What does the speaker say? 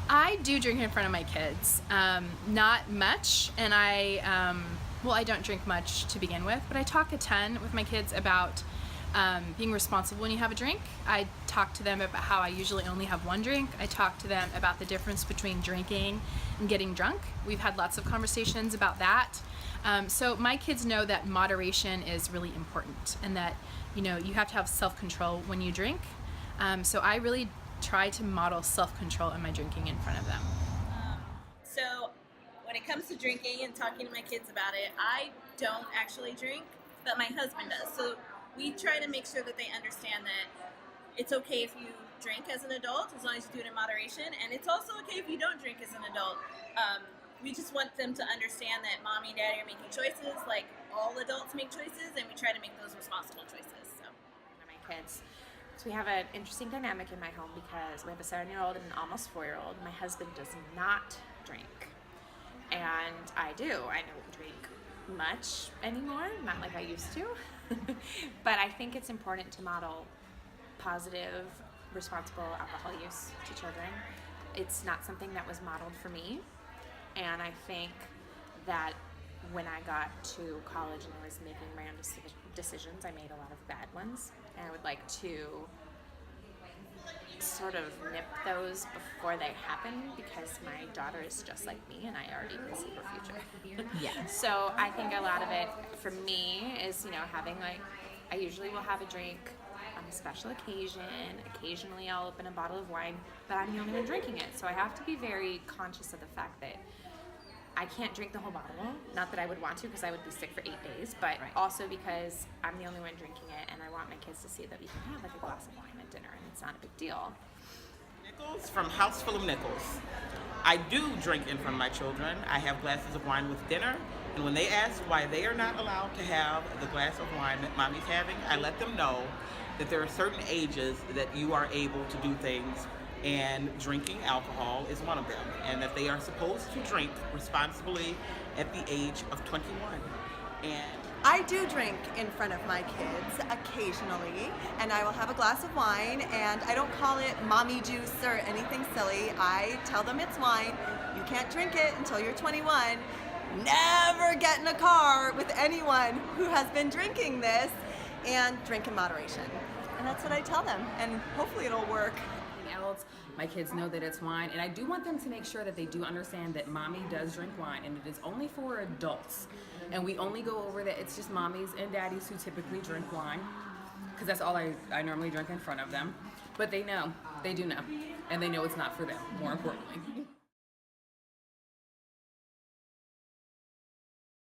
I do drink in front of my kids. Not much, and I don't drink much to begin with, but I talk a ton with my kids about being responsible when you have a drink. I talk to them about how I usually only have one drink. I talk to them about the difference between drinking and getting drunk. We've had lots of conversations about that. So my kids know that moderation is really important, and that you have to have self-control when you drink. So I really try to model self-control in my drinking in front of them. So when it comes to drinking and talking to my kids about it, I don't actually drink, but my husband does. So we try to make sure that they understand that it's okay if you drink as an adult, as long as you do it in moderation, and it's also okay if you don't drink as an adult. We just want them to understand that mommy and daddy are making choices, like all adults make choices, and we try to make those responsible choices. So. My kids. So we have an interesting dynamic in my home because we have a 7-year-old and an almost 4-year-old. My husband does not drink, and I do. I don't drink much anymore, not like I used to. But I think it's important to model positive, responsible alcohol use to children. It's not something that was modeled for me, and I think that when I got to college and I was making my own decisions, I made a lot of bad ones, and I would like to sort of nip those before they happen because my daughter is just like me and I already can see her future. Yeah. So I think a lot of it for me is, having I usually will have a drink on a special occasion. Occasionally I'll open a bottle of wine, but I'm the only one drinking it. So I have to be very conscious of the fact that I can't drink the whole bottle. Not that I would want to, because I would be sick for 8 days, but also because I'm the only one drinking it, and I want my kids to see that we can have like a glass of wine at dinner, and it's not a big deal. Nichols from House Full of Nichols. I do drink in front of my children. I have glasses of wine with dinner, and when they ask why they are not allowed to have the glass of wine that mommy's having, I let them know that there are certain ages that you are able to do things, and drinking alcohol is one of them, and that they are supposed to drink responsibly at the age of 21. And I do drink in front of my kids occasionally, and I will have a glass of wine, and I don't call it mommy juice or anything silly. I tell them it's wine. You can't drink it until you're 21. Never get in a car with anyone who has been drinking this, and drink in moderation. And that's what I tell them, and hopefully it'll work. Else, my kids know that it's wine, and I do want them to make sure that they do understand that mommy does drink wine, and it is only for adults, and we only go over that it's just mommies and daddies who typically drink wine, because that's all I normally drink in front of them. But they do know, and they know it's not for them, more importantly.